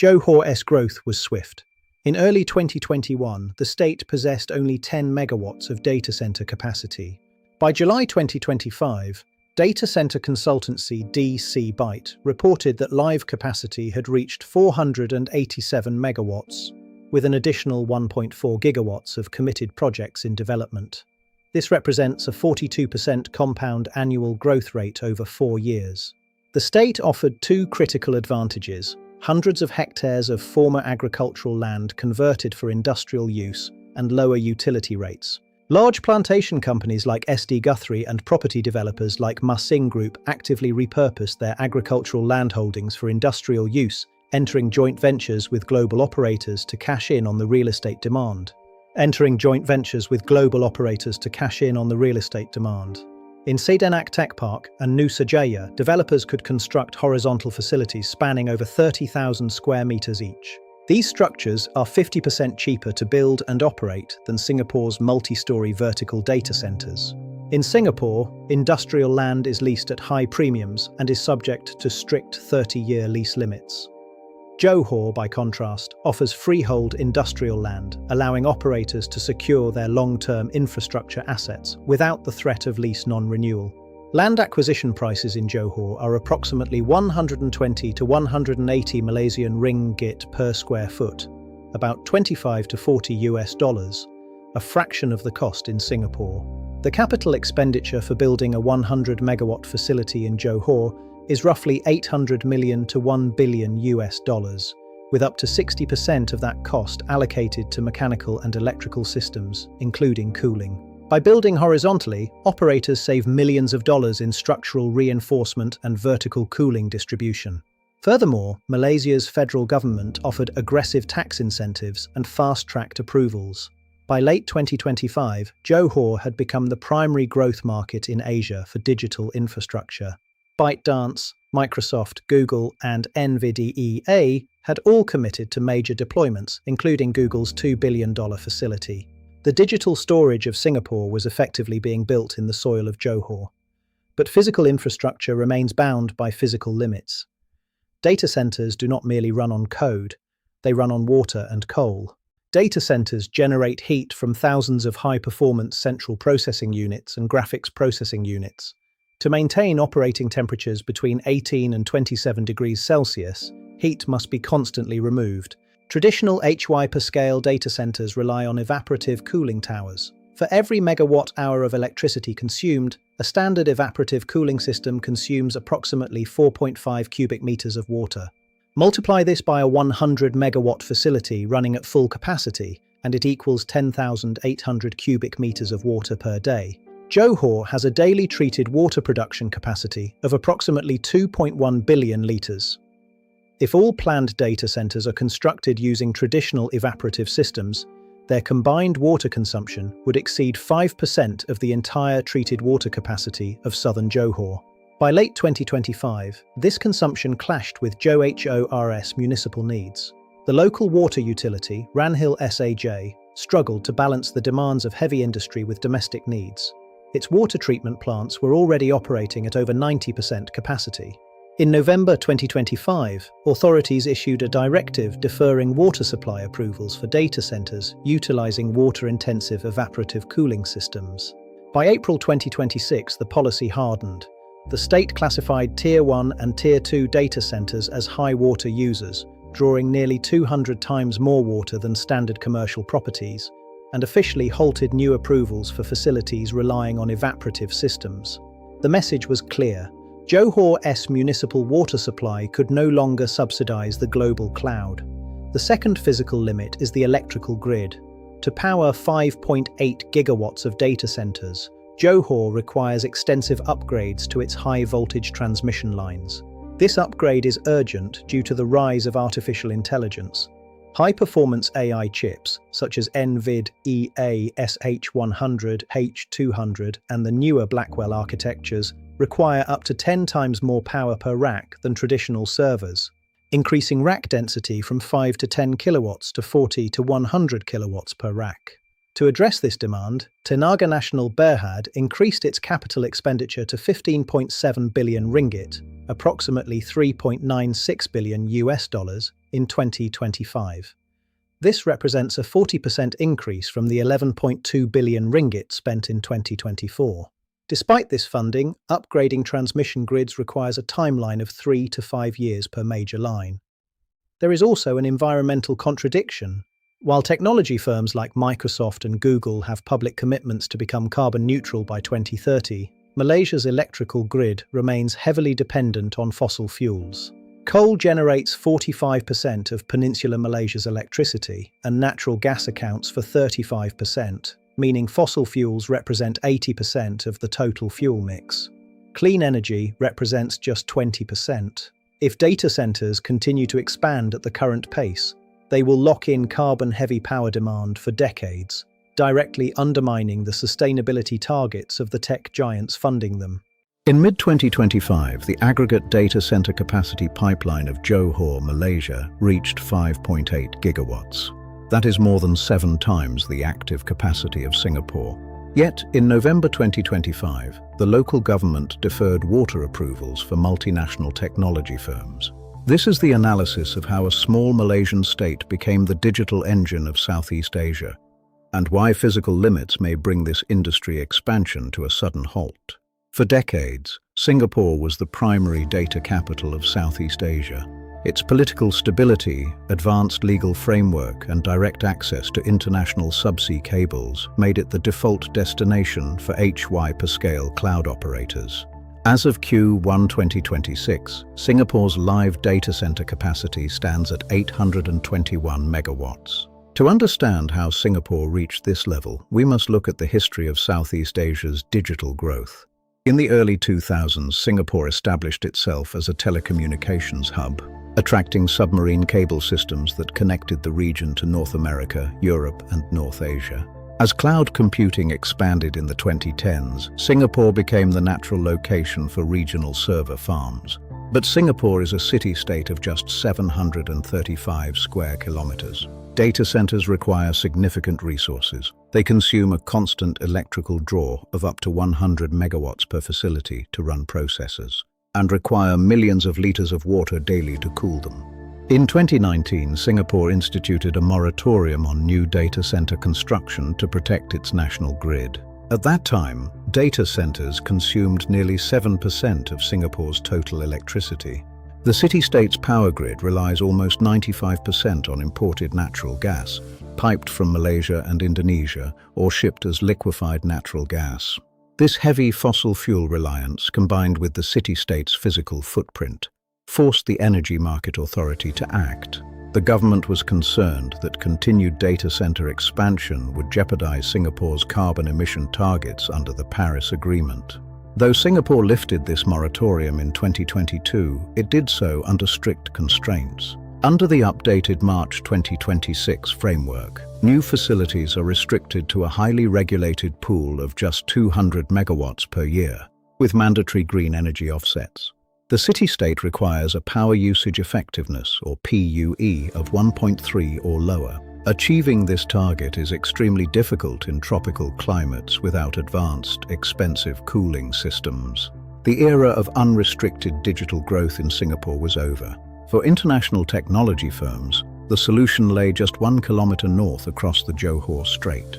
Johor's growth was swift. In early 2021, the state possessed only 10 megawatts of data center capacity. By July 2025, data center consultancy DC Byte reported that live capacity had reached 487 megawatts, with an additional 1.4 gigawatts of committed projects in development. This represents a 42% compound annual growth rate over 4 years. The state offered two critical advantages: hundreds of hectares of former agricultural land converted for industrial use and lower utility rates. Large plantation companies like SD Guthrie and property developers like Masing Group actively repurposed their agricultural landholdings for industrial use, entering joint ventures with global operators to cash in on the real estate demand. In Sedenak Tech Park and Nusajaya, developers could construct horizontal facilities spanning over 30,000 square meters each. These structures are 50% cheaper to build and operate than Singapore's multi-story vertical data centers. In Singapore, industrial land is leased at high premiums and is subject to strict 30-year lease limits. Johor, by contrast, offers freehold industrial land, allowing operators to secure their long-term infrastructure assets without the threat of lease non-renewal. Land acquisition prices in Johor are approximately 120 to 180 Malaysian ringgit per square foot, about 25 to 40 US dollars, a fraction of the cost in Singapore. The capital expenditure for building a 100 megawatt facility in Johor is roughly 800 million to 1 billion US dollars, with up to 60% of that cost allocated to mechanical and electrical systems, including cooling. By building horizontally, operators save millions of dollars in structural reinforcement and vertical cooling distribution. Furthermore, Malaysia's federal government offered aggressive tax incentives and fast-tracked approvals. By late 2025, Johor had become the primary growth market in Asia for digital infrastructure. ByteDance, Microsoft, Google, and NVIDIA had all committed to major deployments, including Google's $2 billion facility. The digital storage of Singapore was effectively being built in the soil of Johor. But physical infrastructure remains bound by physical limits. Data centers do not merely run on code, they run on water and coal. Data centers generate heat from thousands of high-performance central processing units and graphics processing units. To maintain operating temperatures between 18 and 27 degrees Celsius, heat must be constantly removed. Traditional hyperscale data centers rely on evaporative cooling towers. For every megawatt-hour of electricity consumed, a standard evaporative cooling system consumes approximately 4.5 cubic meters of water. Multiply this by a 100 megawatt facility running at full capacity, and it equals 10,800 cubic meters of water per day. Johor has a daily treated water production capacity of approximately 2.1 billion litres. If all planned data centers are constructed using traditional evaporative systems, their combined water consumption would exceed 5% of the entire treated water capacity of southern Johor. By late 2025, this consumption clashed with Johor's municipal needs. The local water utility, Ranhill SAJ, struggled to balance the demands of heavy industry with domestic needs. Its water treatment plants were already operating at over 90% capacity. In November 2025, authorities issued a directive deferring water supply approvals for data centers utilizing water-intensive evaporative cooling systems. By April 2026, the policy hardened. The state classified Tier 1 and Tier 2 data centers as high water users, drawing nearly 200 times more water than standard commercial properties, and officially halted new approvals for facilities relying on evaporative systems. The message was clear. Johor's municipal water supply could no longer subsidize the global cloud. The second physical limit is the electrical grid. To power 5.8 gigawatts of data centers, Johor requires extensive upgrades to its high-voltage transmission lines. This upgrade is urgent due to the rise of artificial intelligence. High-performance AI chips, such as NVIDIA SH100, H200, and the newer Blackwell architectures, require up to 10 times more power per rack than traditional servers, increasing rack density from 5 to 10 kilowatts to 40 to 100 kilowatts per rack. To address this demand, Tenaga Nasional Berhad increased its capital expenditure to 15.7 billion ringgit, approximately 3.96 billion US dollars, in 2025. This represents a 40% increase from the 11.2 billion ringgit spent in 2024. Despite this funding, upgrading transmission grids requires a timeline of 3 to 5 years per major line. There is also an environmental contradiction. While technology firms like Microsoft and Google have public commitments to become carbon neutral by 2030, Malaysia's electrical grid remains heavily dependent on fossil fuels. Coal generates 45% of Peninsular Malaysia's electricity, and natural gas accounts for 35%, meaning fossil fuels represent 80% of the total fuel mix. Clean energy represents just 20%. If data centers continue to expand at the current pace, they will lock in carbon-heavy power demand for decades, directly undermining the sustainability targets of the tech giants funding them. In mid-2025, the aggregate data center capacity pipeline of Johor, Malaysia, reached 5.8 gigawatts. That is more than 7 times the active capacity of Singapore. Yet, in November 2025, the local government deferred water approvals for multinational technology firms. This is the analysis of how a small Malaysian state became the digital engine of Southeast Asia, and why physical limits may bring this industry expansion to a sudden halt. For decades, Singapore was the primary data capital of Southeast Asia. Its political stability, advanced legal framework, and direct access to international subsea cables made it the default destination for hyperscale cloud operators. As of Q1 2026, Singapore's live data center capacity stands at 821 megawatts. To understand how Singapore reached this level, we must look at the history of Southeast Asia's digital growth. In the early 2000s, Singapore established itself as a telecommunications hub, attracting submarine cable systems that connected the region to North America, Europe, and North Asia. As cloud computing expanded in the 2010s, Singapore became the natural location for regional server farms. But Singapore is a city-state of just 735 square kilometers. Data centers require significant resources. They consume a constant electrical draw of up to 100 megawatts per facility to run processors, and require millions of liters of water daily to cool them. In 2019, Singapore instituted a moratorium on new data center construction to protect its national grid. At that time, data centers consumed nearly 7% of Singapore's total electricity. The city-state's power grid relies almost 95% on imported natural gas, piped from Malaysia and Indonesia, or shipped as liquefied natural gas. This heavy fossil fuel reliance, combined with the city-state's physical footprint, forced the Energy Market Authority to act. The government was concerned that continued data center expansion would jeopardize Singapore's carbon emission targets under the Paris Agreement. Though Singapore lifted this moratorium in 2022, it did so under strict constraints. Under the updated March 2026 framework, new facilities are restricted to a highly regulated pool of just 200 megawatts per year, with mandatory green energy offsets. The city-state requires a power usage effectiveness, or PUE, of 1.3 or lower. Achieving this target is extremely difficult in tropical climates without advanced, expensive cooling systems. The era of unrestricted digital growth in Singapore was over. For international technology firms, the solution lay just 1 kilometer north across the Johor Strait.